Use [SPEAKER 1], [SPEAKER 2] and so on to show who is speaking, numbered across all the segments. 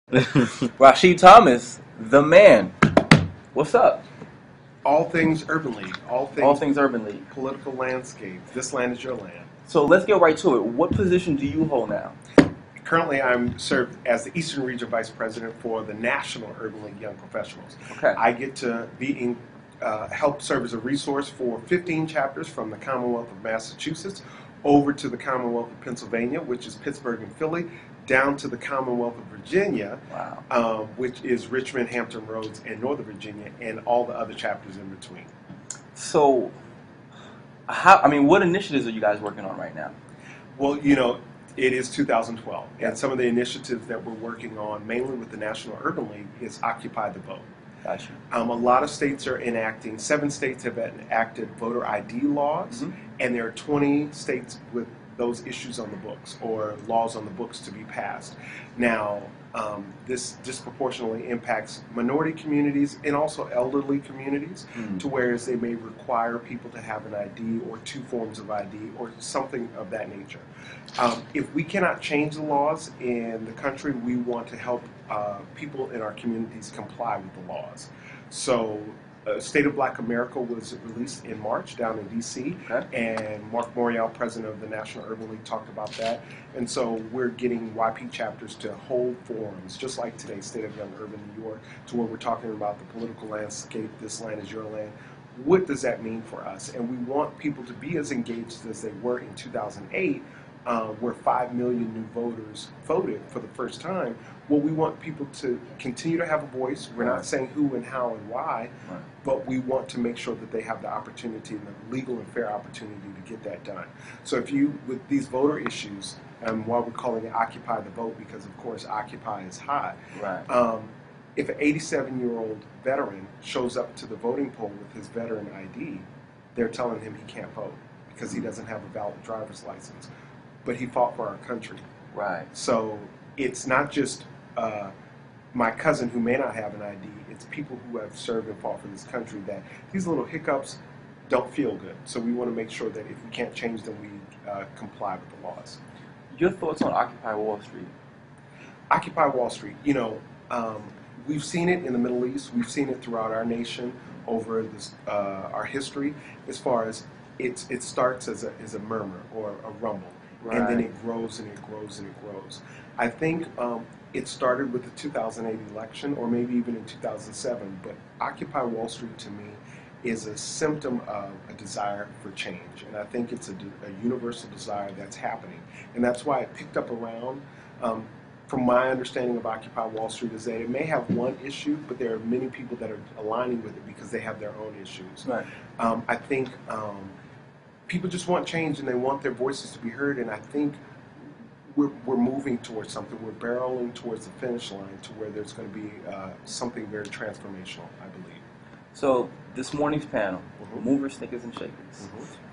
[SPEAKER 1] Rahshib Thomas, the man. What's up?
[SPEAKER 2] All things Urban League, all
[SPEAKER 1] All
[SPEAKER 2] things
[SPEAKER 1] things Urban League.
[SPEAKER 2] political landscape. This land is your land.
[SPEAKER 1] So let's get right to it. What position do you hold now?
[SPEAKER 2] Currently, I'm served as the Eastern Region Vice President for the National Urban League Young Professionals.
[SPEAKER 1] Okay.
[SPEAKER 2] I get to help serve as a resource for 15 chapters from the Commonwealth of Massachusetts over to the Commonwealth of Pennsylvania, which is Pittsburgh and Philly, down to the Commonwealth of Virginia,
[SPEAKER 1] Wow.
[SPEAKER 2] which is Richmond, Hampton Roads, and Northern Virginia, and all the other chapters in between.
[SPEAKER 1] So, what initiatives are you guys working on right now?
[SPEAKER 2] Well, it is 2012, and some of the initiatives that we're working on, mainly with the National Urban League, is Occupy the Vote.
[SPEAKER 1] Gotcha.
[SPEAKER 2] A lot of states are enacting, 7 states have enacted voter ID laws, and there are 20 states with those issues on the books, or laws on the books to be passed. Now, this disproportionately impacts minority communities and also elderly communities, to whereas they may require people to have an ID or 2 forms of ID or something of that nature. If we cannot change the laws in the country, we want to help people in our communities comply with the laws. So, State of Black America was released in March down in DC, and Mark Morial, president of the National Urban League, talked about that. And so we're getting YP chapters to hold forums, just like today's State of Young Urban New York, to where we're talking about the political landscape, this land is your land. What does that mean for us? And we want people to be as engaged as they were in 2008, where 5 million new voters voted for the first time. Well, we want people to continue to have a voice. We're not saying who and how and why, but we want to make sure that they have the opportunity and the legal and fair opportunity to get that done. So if you, with these voter issues, and why we're calling it Occupy the Vote, because of course Occupy is hot. If an 87-year-old veteran shows up to the voting poll with his veteran ID, they're telling him he can't vote because he doesn't have a valid driver's license. But he fought for our country.
[SPEAKER 1] Right.
[SPEAKER 2] So it's not just my cousin who may not have an ID, it's people who have served and fought for this country that these little hiccups don't feel good. So we want to make sure that if we can't change them, we comply with the laws.
[SPEAKER 1] Your thoughts on Occupy Wall Street?
[SPEAKER 2] Occupy Wall Street, we've seen it in the Middle East, we've seen it throughout our nation over this, our history, as far as it starts as a murmur or a rumble. And then it grows and it grows and it grows. I think it started with the 2008 election, or maybe even in 2007, but Occupy Wall Street to me is a symptom of a desire for change. And I think it's a universal desire that's happening. And that's why it picked up around. From my understanding of Occupy Wall Street is that it may have one issue, but there are many people that are aligning with it because they have their own issues.
[SPEAKER 1] Right.
[SPEAKER 2] I think people just want change and they want their voices to be heard, and I think we're moving towards something. We're barreling towards the finish line to where there's going to be something very transformational, I believe.
[SPEAKER 1] So this morning's panel, movers, shakers, and shakers.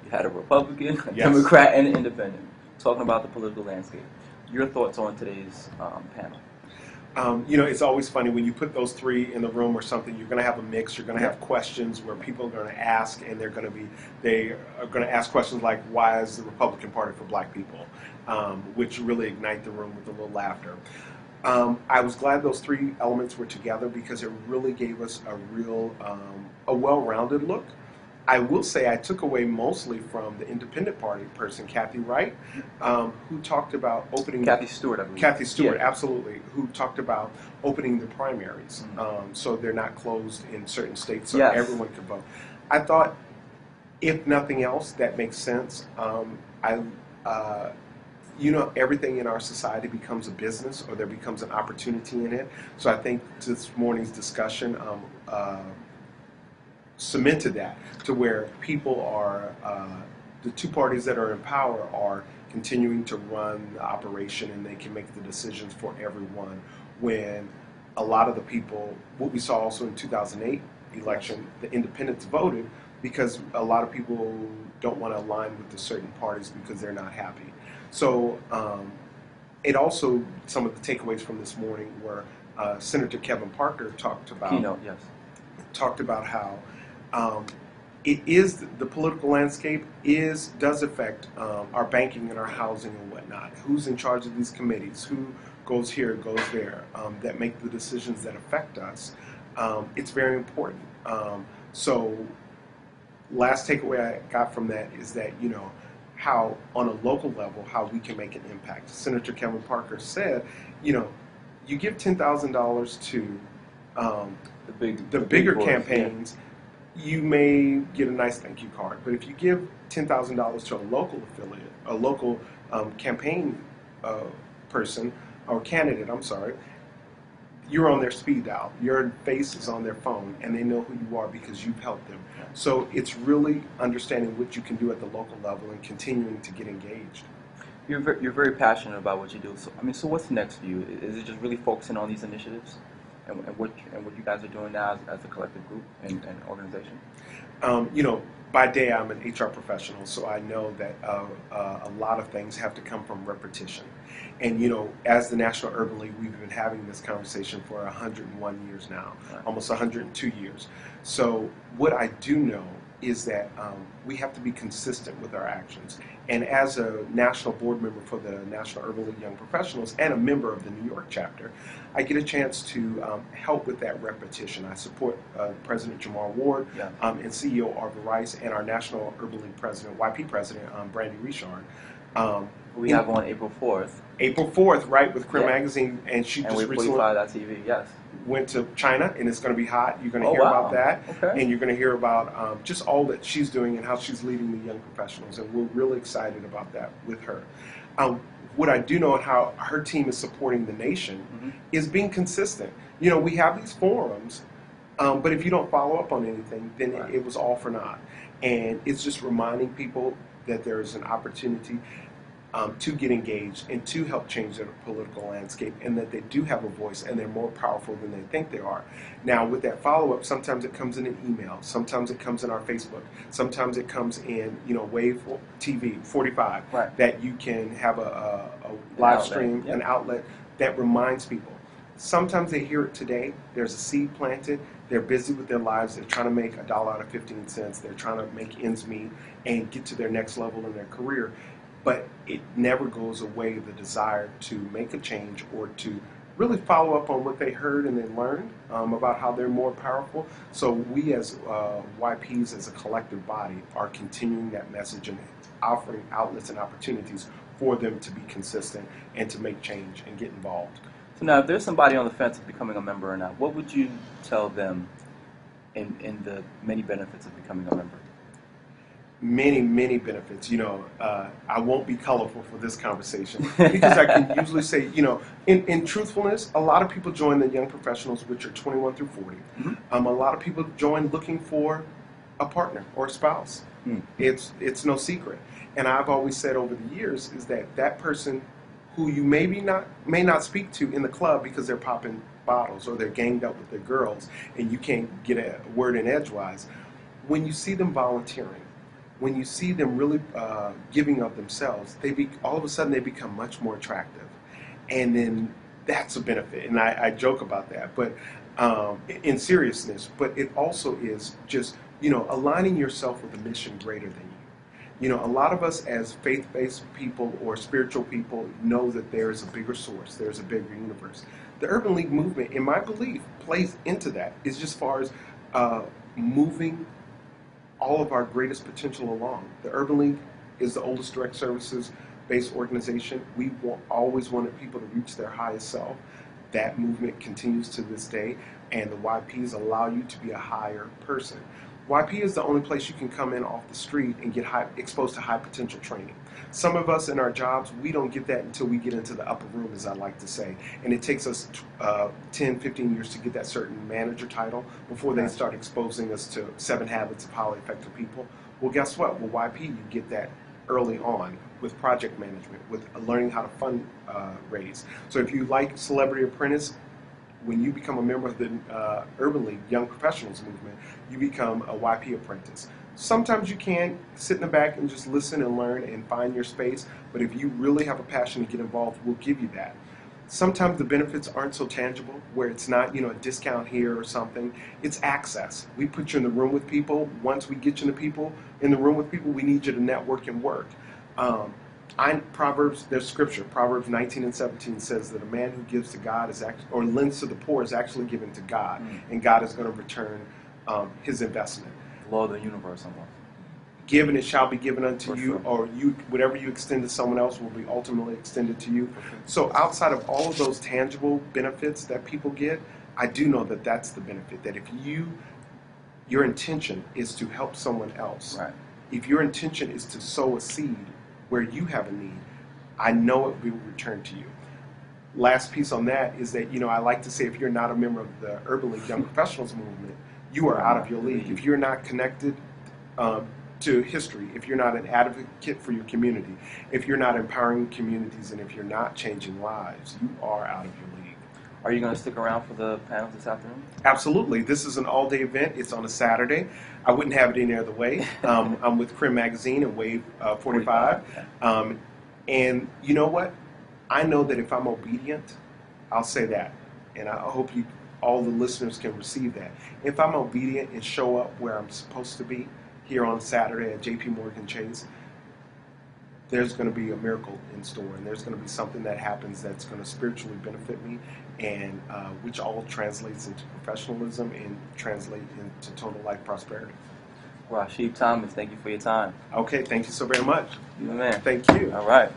[SPEAKER 1] You had a Republican, a
[SPEAKER 2] Yes.
[SPEAKER 1] Democrat, and an independent talking about the political landscape. Your thoughts on today's panel?
[SPEAKER 2] It's always funny when you put those 3 in the room or something. You're going to have a mix. You're going to have questions where people are going to ask, and they are going to ask questions like, "Why is the Republican Party for Black people?" Which really ignite the room with a little laughter. I was glad those 3 elements were together because it really gave us a well-rounded look. I will say I took away mostly from the Independent Party person, Kathy Wright, who talked about opening...
[SPEAKER 1] Kathy Stewart, I believe.
[SPEAKER 2] Kathy Stewart, absolutely, who talked about opening the primaries so they're not closed in certain states so everyone can vote. I thought, if nothing else, that makes sense. Everything in our society becomes a business, or there becomes an opportunity in it. So I think this morning's discussion cemented that to where people are, the 2 parties that are in power are continuing to run the operation, and they can make the decisions for everyone, when a lot of the people, what we saw also in 2008 election, the independents voted because a lot of people don't want to align with the certain parties because they're not happy. So it also, some of the takeaways from this morning were Senator Kevin Parker talked about
[SPEAKER 1] Keynote, yes.
[SPEAKER 2] Talked about how it is, the political landscape does affect our banking and our housing and whatnot. Who's in charge of these committees? goes here, goes there, that make the decisions that affect us, it's very important. So last takeaway I got from that is that, how on a local level, how we can make an impact. Senator Kevin Parker said, you give $10,000 to the bigger campaigns, you may get a nice thank you card. But if you give $10,000 to a local affiliate, a local campaign person or candidate, you're on their speed dial. Your face is on their phone, and they know who you are because you've helped them. So it's really understanding what you can do at the local level and continuing to get engaged.
[SPEAKER 1] You're very passionate about what you do. So what's next for you? Is it just really focusing on these initiatives and what you guys are doing now as a collective group and organization?
[SPEAKER 2] By day I'm an HR professional, so I know that a lot of things have to come from repetition. And as the National Urban League, we've been having this conversation for 101 years now, almost 102 years. So what I do know is that we have to be consistent with our actions. And as a national board member for the National Urban League Young Professionals and a member of the New York chapter, I get a chance to help with that repetition. I support President Jamar Ward and CEO Arthur Rice and our National Urban League President, YP President, Brandy Richard.
[SPEAKER 1] We have on April 4th.
[SPEAKER 2] April 4th, right, with Creme Magazine, and she just recently went to China, and it's going to be hot. You're going to hear about that, and you're going to hear about just all that she's doing and how she's leading the young professionals, and we're really excited about that with her. What I do know and how her team is supporting the nation is being consistent. We have these forums, but if you don't follow up on anything, then it was all for naught. And it's just reminding people that there is an opportunity to get engaged and to help change their political landscape, and that they do have a voice and they're more powerful than they think they are. Now, with that follow-up, sometimes it comes in an email, sometimes it comes in our Facebook, sometimes it comes in, Wave TV 45, that you can have a live stream, an outlet that reminds people. Sometimes they hear it today, there's a seed planted, they're busy with their lives, they're trying to make $1 out of 15 cents, they're trying to make ends meet and get to their next level in their career. But it never goes away, the desire to make a change or to really follow up on what they heard and they learned about how they're more powerful. So we as YPs, as a collective body, are continuing that message and offering outlets and opportunities for them to be consistent and to make change and get involved.
[SPEAKER 1] So now, if there's somebody on the fence of becoming a member or not, what would you tell them in the many benefits of becoming a member?
[SPEAKER 2] Many, many benefits. I won't be colorful for this conversation because I can usually say, in truthfulness, a lot of people join the young professionals, which are 21 through 40. A lot of people join looking for a partner or a spouse. It's no secret. And I've always said over the years is that person who you may not speak to in the club because they're popping bottles or they're ganged up with their girls and you can't get a word in edgewise, when you see them volunteering, when you see them really giving of themselves, all of a sudden they become much more attractive. And then that's a benefit. And I joke about that, but in seriousness, but it also is just, aligning yourself with a mission greater than you. A lot of us as faith-based people or spiritual people know that there is a bigger source, there's a bigger universe. The Urban League movement, in my belief, plays into that. It's just as far as moving all of our greatest potential along. The Urban League is the oldest direct services-based organization. We always wanted people to reach their highest self. That movement continues to this day, and the YPs allow you to be a higher person. YP is the only place you can come in off the street and get exposed to high potential training. Some of us in our jobs, we don't get that until we get into the upper room, as I like to say. And it takes us 10, 15 years to get that certain manager title before they start exposing us to 7 habits of highly effective people. Well, guess what? With YP, you get that early on with project management, with learning how to fundraise. So if you like Celebrity Apprentice, when you become a member of the Urban League Young Professionals Movement, you become a YP apprentice. Sometimes you can sit in the back and just listen and learn and find your space, but if you really have a passion to get involved, we'll give you that. Sometimes the benefits aren't so tangible, where it's not, a discount here or something. It's access. We put you in the room with people. Once we get you in the room with people, we need you to network and work. Proverbs, there's scripture. Proverbs 19 and 17 says that a man who gives to God is or lends to the poor is actually giving to God, and God is going to return his investment.
[SPEAKER 1] The law of the universe, almost.
[SPEAKER 2] Give and it shall be given unto you,
[SPEAKER 1] sure.
[SPEAKER 2] or whatever you extend to someone else will be ultimately extended to you. So outside of all of those tangible benefits that people get, I do know that that's the benefit. That if your intention is to help someone else,
[SPEAKER 1] Right.
[SPEAKER 2] if your intention is to sow a seed where you have a need, I know it will return to you. Last piece on that is that, I like to say if you're not a member of the Urban League Young Professionals movement, you are out of your league. If you're not connected to history, if you're not an advocate for your community, if you're not empowering communities, and if you're not changing lives, you are out of your league.
[SPEAKER 1] Are you going to stick around for the panels this afternoon?
[SPEAKER 2] Absolutely. This is an all-day event. It's on a Saturday. I wouldn't have it any other way. I'm with Creme Magazine and Wave 45. And you know what? I know that if I'm obedient, I'll say that. And I hope all the listeners can receive that. If I'm obedient and show up where I'm supposed to be here on Saturday at J.P. Morgan Chase, there's going to be a miracle in store, and there's going to be something that happens that's going to spiritually benefit me, and which all translates into professionalism and translate into total life prosperity.
[SPEAKER 1] Rahshib Thomas, thank you for your time.
[SPEAKER 2] Okay, thank you so very much.
[SPEAKER 1] You the man.
[SPEAKER 2] Thank you.
[SPEAKER 1] All right.